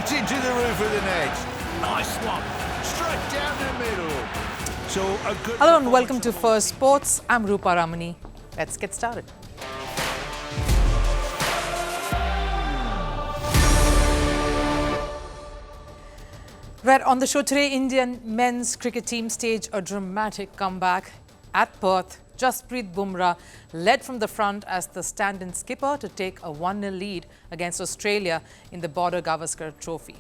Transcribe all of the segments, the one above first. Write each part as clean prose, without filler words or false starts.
straight into the roof of the net. Nice one. Straight down the middle. So a good. Hello and welcome to Firstpost. I'm Rupha Ramani. Let's get started. Right, on the show today, Indian men's cricket team staged a dramatic comeback at Perth. Jasprit Bumrah led from the front as the stand-in skipper to take a 1-0 lead against Australia in the Border Gavaskar Trophy.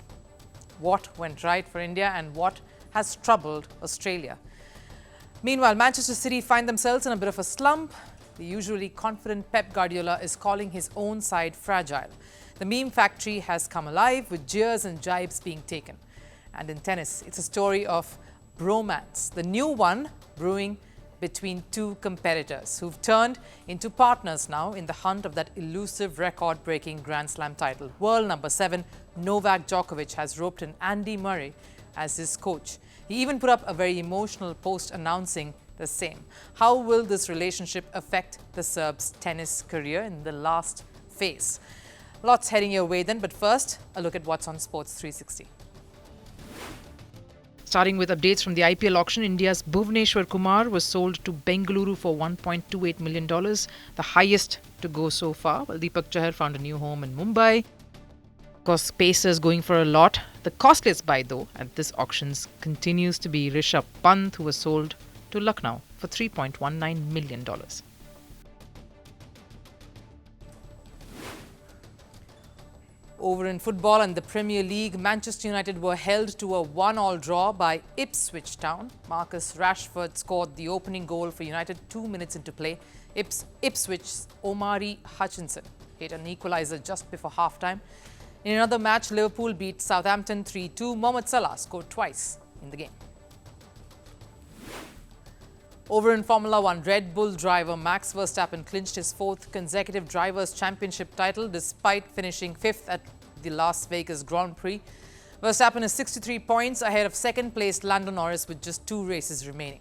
What went right for India and what has troubled Australia? Meanwhile, Manchester City find themselves in a bit of a slump. The usually confident Pep Guardiola is calling his own side fragile. The meme factory has come alive with jeers and jibes being taken. And in tennis, it's a story of bromance, the new one brewing between two competitors who've turned into partners now in the hunt of that elusive record-breaking Grand Slam title. World number 7, Novak Djokovic, has roped in Andy Murray as his coach. He even put up a very emotional post announcing the same. How will this relationship affect the Serb's tennis career in the last phase? Lots heading your way then, but first, a look at what's on Sports 360. Starting with updates from the IPL auction, India's Bhuvneshwar Kumar was sold to Bengaluru for $1.28 million, the highest to go so far. Well, Deepak Chahar found a new home in Mumbai. Of course, Pacers going for a lot. The costliest buy, though, at this auctions continues to be Rishabh Pant, who was sold to Lucknow for $3.19 million. Over in football and the Premier League, Manchester United were held to a 1-1 draw by Ipswich Town. Marcus Rashford scored the opening goal for United 2 minutes into play. Ipswich's Omari Hutchinson hit an equaliser just before half-time. In another match, Liverpool beat Southampton 3-2. Mohamed Salah scored twice in the game. Over in Formula 1, Red Bull driver Max Verstappen clinched his 4th consecutive Drivers' Championship title despite finishing 5th at the Las Vegas Grand Prix. Verstappen is 63 points ahead of second-placed Lando Norris with just 2 races remaining.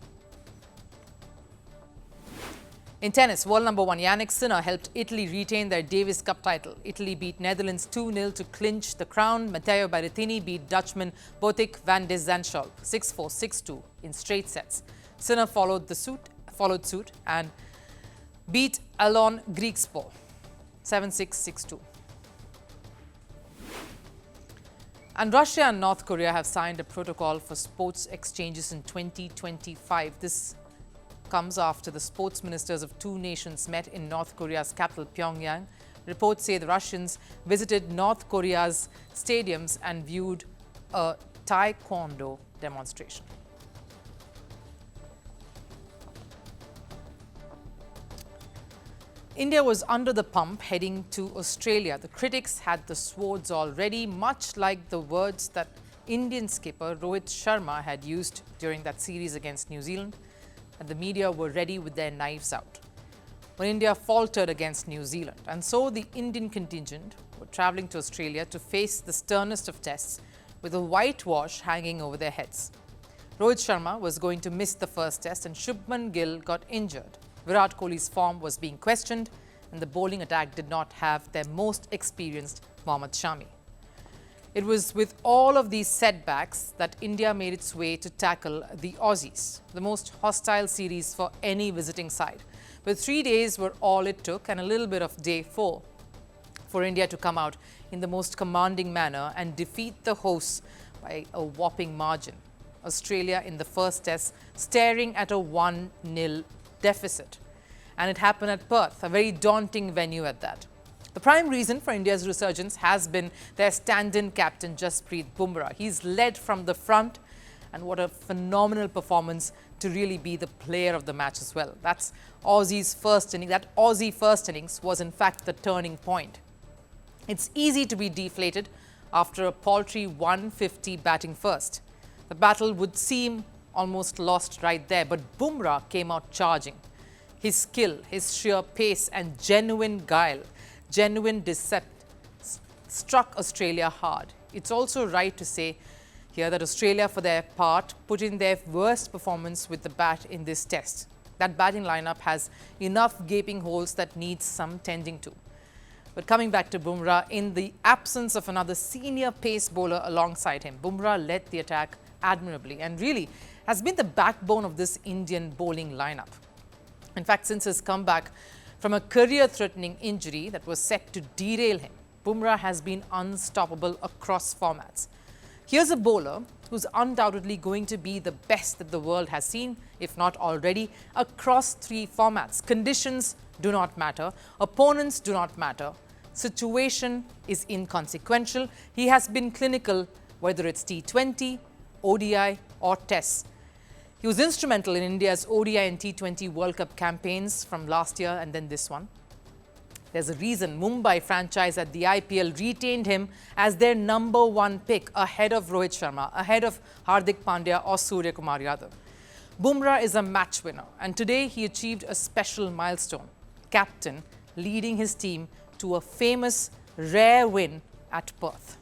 In tennis, world number 1 Jannik Sinner helped Italy retain their Davis Cup title. Italy beat Netherlands 2-0 to clinch the crown. Matteo Berrettini beat Dutchman Botic van de Zandschulp 6-4, 6-2 in straight sets. Sinner followed suit and beat Alon Griekspoor 7-6, 6-2. And Russia and North Korea have signed a protocol for sports exchanges in 2025. This comes after the sports ministers of two nations met in North Korea's capital, Pyongyang. Reports say the Russians visited North Korea's stadiums and viewed a taekwondo demonstration. India was under the pump heading to Australia. The critics had the swords already, much like the words that Indian skipper Rohit Sharma had used during that series against New Zealand, and the media were ready with their knives out when India faltered against New Zealand. And so the Indian contingent were travelling to Australia to face the sternest of tests with a whitewash hanging over their heads. Rohit Sharma was going to miss the first test and Shubman Gill got injured. Virat Kohli's form was being questioned and the bowling attack did not have their most experienced Mohammad Shami. It was with all of these setbacks that India made its way to tackle the Aussies, the most hostile series for any visiting side. But 3 days were all it took and a little bit of day 4 for India to come out in the most commanding manner and defeat the hosts by a whopping margin. Australia in the first test staring at a 1-0 deficit. And it happened at Perth, a very daunting venue at that. The prime reason for India's resurgence has been their stand-in captain Jasprit Bumrah. He's led from the front, and what a phenomenal performance to really be the player of the match as well. That Aussie first innings was in fact the turning point. It's easy to be deflated after a paltry 150 batting first. The battle would seem almost lost right there, but Bumrah came out charging. His skill, his sheer pace and genuine guile, genuine deceit struck Australia hard. It's also right to say here that Australia, for their part, put in their worst performance with the bat in this test. That batting lineup has enough gaping holes that needs some tending to. But coming back to Bumrah, in the absence of another senior pace bowler alongside him, Bumrah led the attack admirably and really has been the backbone of this Indian bowling lineup. In fact, since his comeback from a career-threatening injury that was set to derail him, Bumrah has been unstoppable across formats. Here's a bowler who's undoubtedly going to be the best that the world has seen, if not already, across 3 formats. Conditions do not matter. Opponents do not matter. Situation is inconsequential. He has been clinical, whether it's T20, ODI or Tests. He was instrumental in India's ODI and T20 World Cup campaigns from last year and then this one. There's a reason Mumbai franchise at the IPL retained him as their number 1 pick ahead of Rohit Sharma, ahead of Hardik Pandya or Surya Kumar Yadav. Bumrah is a match winner and today he achieved a special milestone. Captain leading his team to a famous rare win at Perth.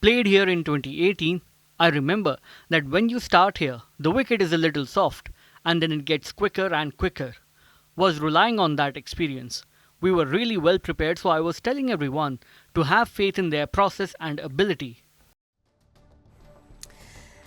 Played here in 2018, I remember that when you start here, the wicket is a little soft and then it gets quicker and quicker. Was relying on that experience. We were really well prepared, so I was telling everyone to have faith in their process and ability.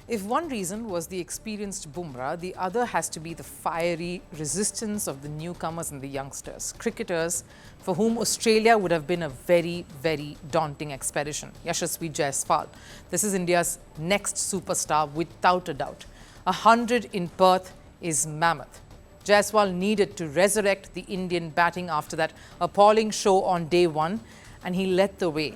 If one reason was the experienced Bumrah, the other has to be the fiery resistance of the newcomers and the youngsters, cricketers for whom Australia would have been a very, very daunting expedition. Yashasvi Jaiswal. This is India's next superstar without a doubt. 100 in Perth is mammoth. Jaiswal needed to resurrect the Indian batting after that appalling show on day 1 and he led the way.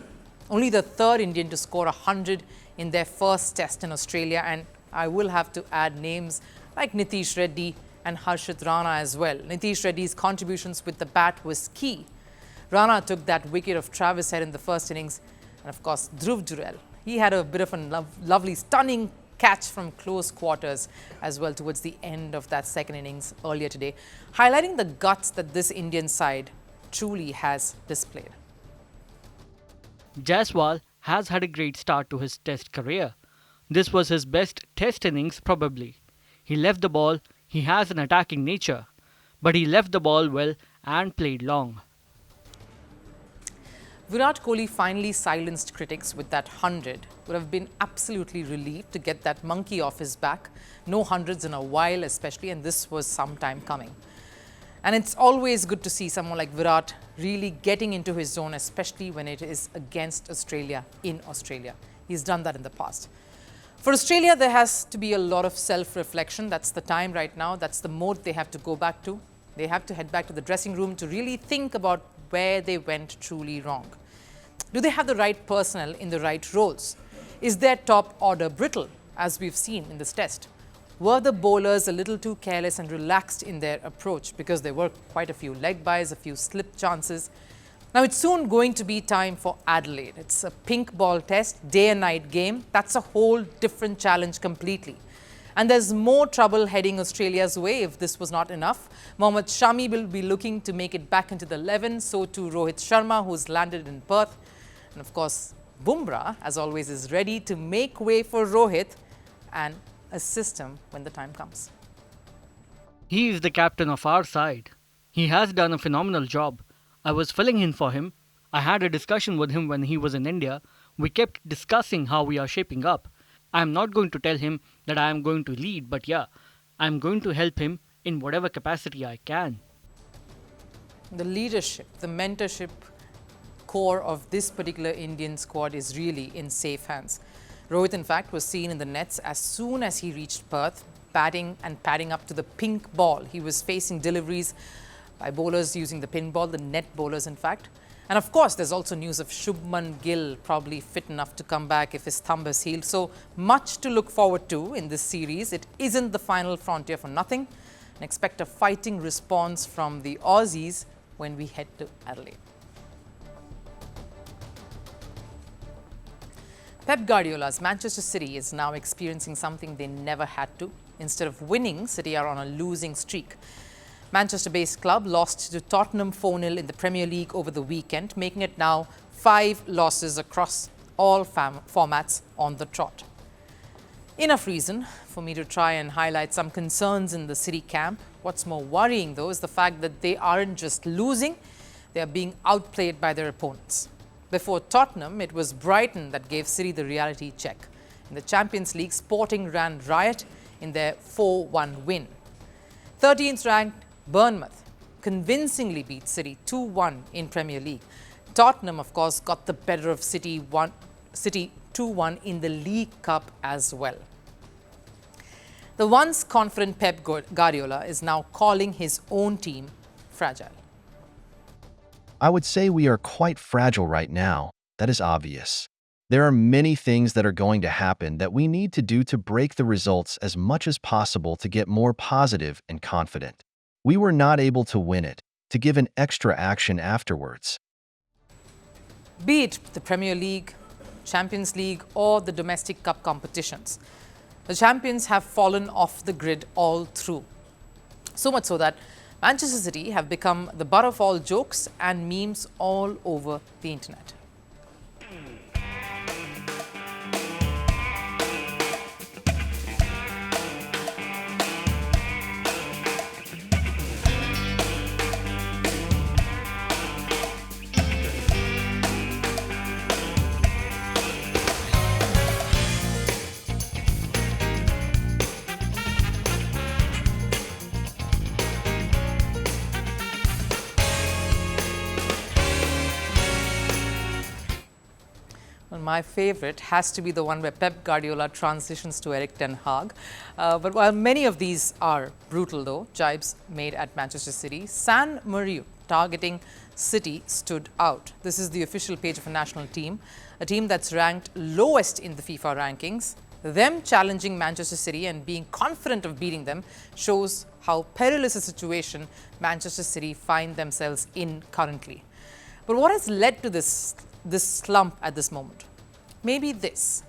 Only the 3rd Indian to score 100 in their first test in Australia, and I will have to add names like Nitish Reddy and Harshit Rana as well. Nitish Reddy's contributions with the bat was key. Rana took that wicket of Travis Head in the first innings, and of course Dhruv Jurel. He had a bit of a lovely, stunning catch from close quarters as well towards the end of that second innings earlier today, highlighting the guts that this Indian side truly has displayed. Jaiswal has had a great start to his test career. This was his best test innings probably. He left the ball, he has an attacking nature, but he left the ball well and played long. Virat Kohli finally silenced critics with that 100. Would have been absolutely relieved to get that monkey off his back. No hundreds in a while especially, and this was some time coming. And it's always good to see someone like Virat really getting into his zone, especially when it is against Australia in Australia. He's done that in the past. For Australia, there has to be a lot of self-reflection. That's the time right now. That's the mode they have to go back to. They have to head back to the dressing room to really think about where they went truly wrong. Do they have the right personnel in the right roles? Is their top order brittle, as we've seen in this test? Were the bowlers a little too careless and relaxed in their approach because there were quite a few leg byes, a few slip chances? Now it's soon going to be time for Adelaide. It's a pink ball test, day and night game. That's a whole different challenge completely. And there's more trouble heading Australia's way if this was not enough. Mohammad Shami will be looking to make it back into the 11, so too Rohit Sharma, who's landed in Perth. And of course, Bumrah, as always, is ready to make way for Rohit and assist him when the time comes. He is the captain of our side. He has done a phenomenal job. I was filling in for him. I had a discussion with him when he was in India. We kept discussing how we are shaping up. I am not going to tell him that I am going to lead, but yeah, I am going to help him in whatever capacity I can. The leadership, the mentorship core of this particular Indian squad is really in safe hands. Rohit, in fact, was seen in the nets as soon as he reached Perth, batting and padding up to the pink ball. He was facing deliveries by bowlers using the pin ball, the net bowlers, in fact. And of course, there's also news of Shubman Gill probably fit enough to come back if his thumb is healed. So much to look forward to in this series. It isn't the final frontier for nothing. And expect a fighting response from the Aussies when we head to Adelaide. Pep Guardiola's Manchester City is now experiencing something they never had to. Instead of winning, City are on a losing streak. Manchester-based club lost to Tottenham 4-0 in the Premier League over the weekend, making it now 5 losses across all formats on the trot. Enough reason for me to try and highlight some concerns in the City camp. What's more worrying, though, is the fact that they aren't just losing, they are being outplayed by their opponents. Before Tottenham, it was Brighton that gave City the reality check. In the Champions League, Sporting ran riot in their 4-1 win. 13th ranked Bournemouth convincingly beat City 2-1 in Premier League. Tottenham, of course, got the better of City 2-1 in the League Cup as well. The once confident Pep Guardiola is now calling his own team fragile. I would say we are quite fragile right now. That is obvious. There are many things that are going to happen that we need to do to break the results as much as possible to get more positive and confident. We were not able to win it, to give an extra action afterwards. Be it the Premier League, Champions League or the domestic cup competitions, the champions have fallen off the grid all through. So much so that Manchester City have become the butt of all jokes and memes all over the internet. My favorite has to be the one where Pep Guardiola transitions to Erik ten Hag. But while many of these are brutal, though, jibes made at Manchester City, San Marino targeting City stood out. This is the official page of a national team, a team that's ranked lowest in the FIFA rankings. Them challenging Manchester City and being confident of beating them shows how perilous a situation Manchester City find themselves in currently. But what has led to this slump at this moment? Maybe this.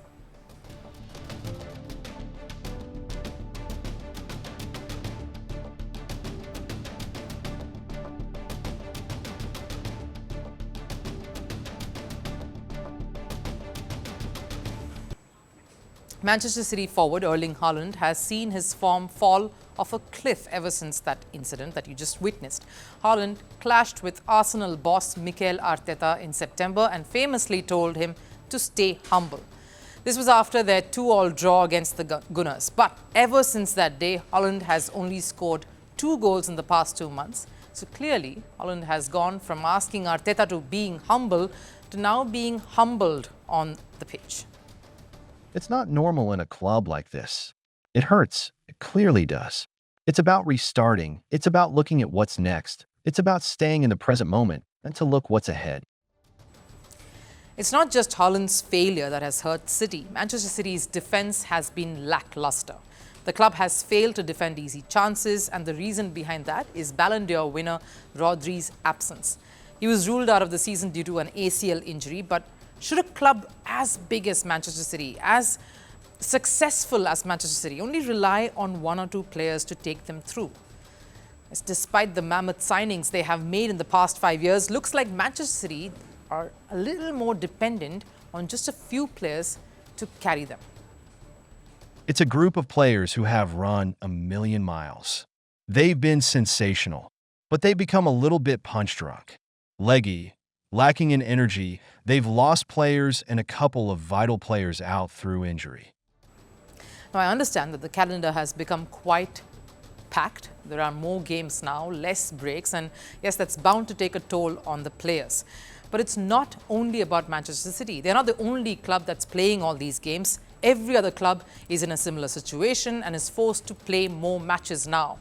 Manchester City forward Erling Haaland has seen his form fall off a cliff ever since that incident that you just witnessed. Haaland clashed with Arsenal boss Mikel Arteta in September and famously told him to stay humble. This was after their 2-2 draw against the Gunners. But ever since that day, Haaland has only scored 2 goals in the past 2 months. So clearly, Haaland has gone from asking Arteta to being humble to now being humbled on the pitch. It's not normal in a club like this. It hurts. It clearly does. It's about restarting. It's about looking at what's next. It's about staying in the present moment and to look what's ahead. It's not just Haaland's failure that has hurt City. Manchester City's defence has been lacklustre. The club has failed to defend easy chances, and the reason behind that is Ballon d'Or winner Rodri's absence. He was ruled out of the season due to an ACL injury, but should a club as big as Manchester City, as successful as Manchester City, only rely on 1 or 2 players to take them through? As despite the mammoth signings they have made in the past 5 years, looks like Manchester City are a little more dependent on just a few players to carry them. It's a group of players who have run a million miles. They've been sensational, but they've become a little bit punch-drunk, leggy, lacking in energy. They've lost players and a couple of vital players out through injury. Now, I understand that the calendar has become quite packed. There are more games now, less breaks, and yes, that's bound to take a toll on the players. But it's not only about Manchester City. They're not the only club that's playing all these games. Every other club is in a similar situation and is forced to play more matches now.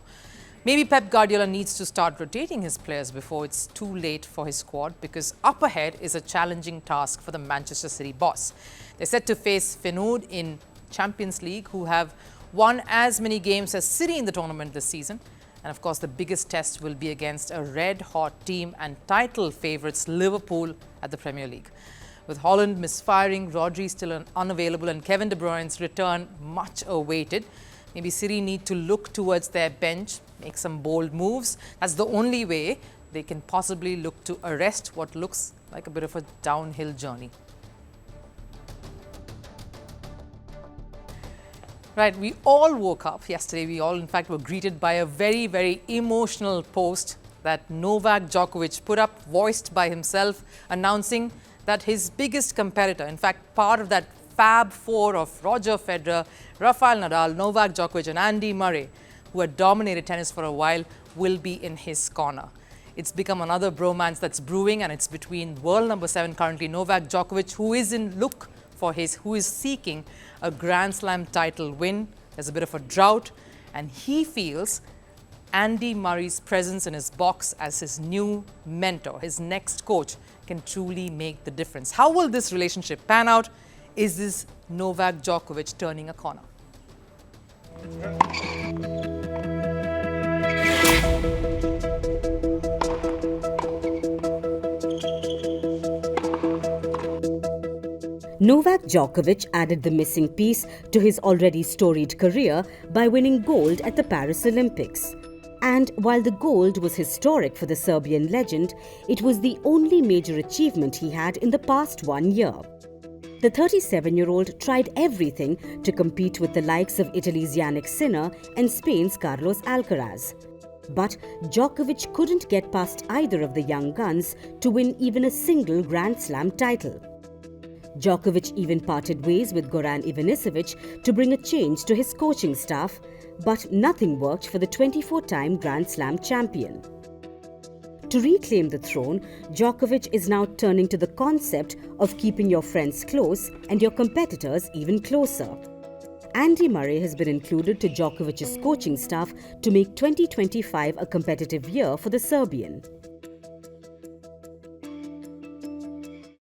Maybe Pep Guardiola needs to start rotating his players before it's too late for his squad, because up ahead is a challenging task for the Manchester City boss. They're set to face Feyenoord in Champions League, who have won as many games as City in the tournament this season. And of course, the biggest test will be against a red-hot team and title favourites Liverpool at the Premier League. With Haaland misfiring, Rodri still unavailable, and Kevin De Bruyne's return much awaited. Maybe City need to look towards their bench, make some bold moves. That's the only way they can possibly look to arrest what looks like a bit of a downhill journey. Right, we all woke up yesterday. We all, in fact, were greeted by a very, very emotional post that Novak Djokovic put up, voiced by himself, announcing that his biggest competitor, in fact, part of that Fab Four of Roger Federer, Rafael Nadal, Novak Djokovic and Andy Murray, who had dominated tennis for a while, will be in his corner. It's become another bromance that's brewing, and it's between world number 7 currently, Novak Djokovic, who is seeking a Grand Slam title win. There's a bit of a drought, and he feels Andy Murray's presence in his box as his new mentor, his next coach, can truly make the difference. How will this relationship pan out? Is this Novak Djokovic turning a corner? Novak Djokovic added the missing piece to his already storied career by winning gold at the Paris Olympics. And while the gold was historic for the Serbian legend, it was the only major achievement he had in the past 1 year. The 37-year-old tried everything to compete with the likes of Italy's Yannick Sinner and Spain's Carlos Alcaraz. But Djokovic couldn't get past either of the young guns to win even a single Grand Slam title. Djokovic even parted ways with Goran Ivanisevic to bring a change to his coaching staff, but nothing worked for the 24-time Grand Slam champion. To reclaim the throne, Djokovic is now turning to the concept of keeping your friends close and your competitors even closer. Andy Murray has been included to Djokovic's coaching staff to make 2025 a competitive year for the Serbian.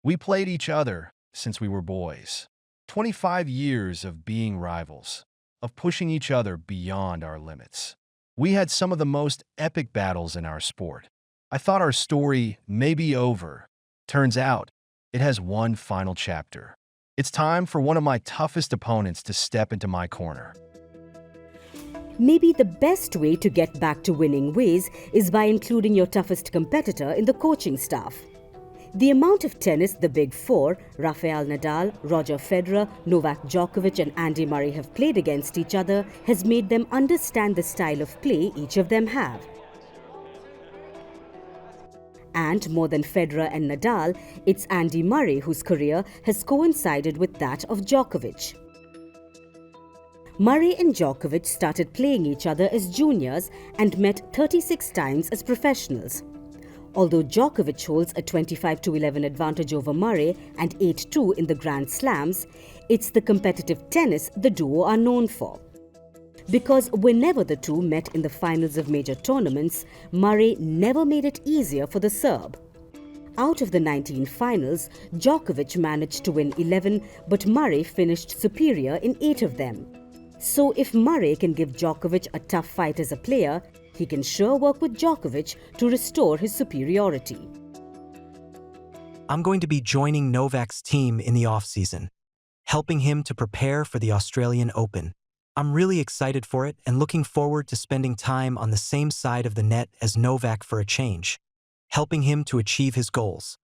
We played each other since we were boys. 25 years of being rivals, of pushing each other beyond our limits. We had some of the most epic battles in our sport. I thought our story may be over. Turns out, it has one final chapter. It's time for one of my toughest opponents to step into my corner. Maybe the best way to get back to winning ways is by including your toughest competitor in the coaching staff. The amount of tennis the Big Four, Rafael Nadal, Roger Federer, Novak Djokovic and Andy Murray have played against each other has made them understand the style of play each of them have. And more than Federer and Nadal, it's Andy Murray whose career has coincided with that of Djokovic. Murray and Djokovic started playing each other as juniors and met 36 times as professionals. Although Djokovic holds a 25-11 advantage over Murray and 8-2 in the Grand Slams, it's the competitive tennis the duo are known for. Because whenever the two met in the finals of major tournaments, Murray never made it easier for the Serb. Out of the 19 finals, Djokovic managed to win 11, but Murray finished superior in 8 of them. So if Murray can give Djokovic a tough fight as a player, he can sure work with Djokovic to restore his superiority. I'm going to be joining Novak's team in the off-season, helping him to prepare for the Australian Open. I'm really excited for it and looking forward to spending time on the same side of the net as Novak for a change, helping him to achieve his goals.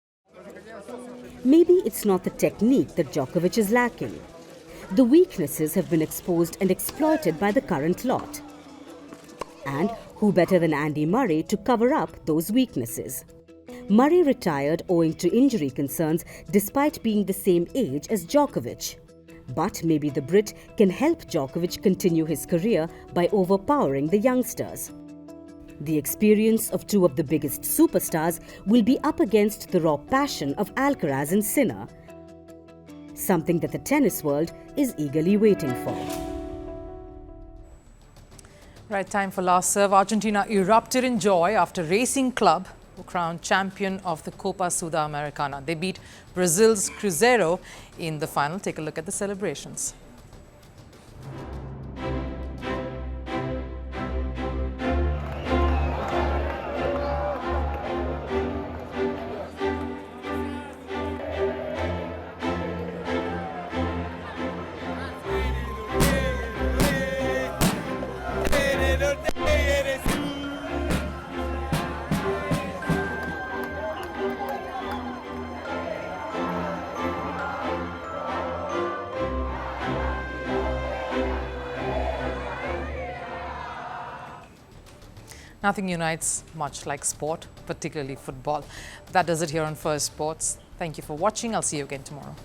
Maybe it's not the technique that Djokovic is lacking. The weaknesses have been exposed and exploited by the current lot. And who better than Andy Murray to cover up those weaknesses? Murray retired owing to injury concerns despite being the same age as Djokovic. But maybe the Brit can help Djokovic continue his career by overpowering the youngsters. The experience of two of the biggest superstars will be up against the raw passion of Alcaraz and Sinner, something that the tennis world is eagerly waiting for. Right, time for last serve. Argentina erupted in joy after Racing Club were crowned champion of the Copa Sudamericana. They beat Brazil's Cruzeiro in the final. Take a look at the celebrations. Nothing unites much like sport, particularly football. That does it here on First Sports. Thank you for watching. I'll see you again tomorrow.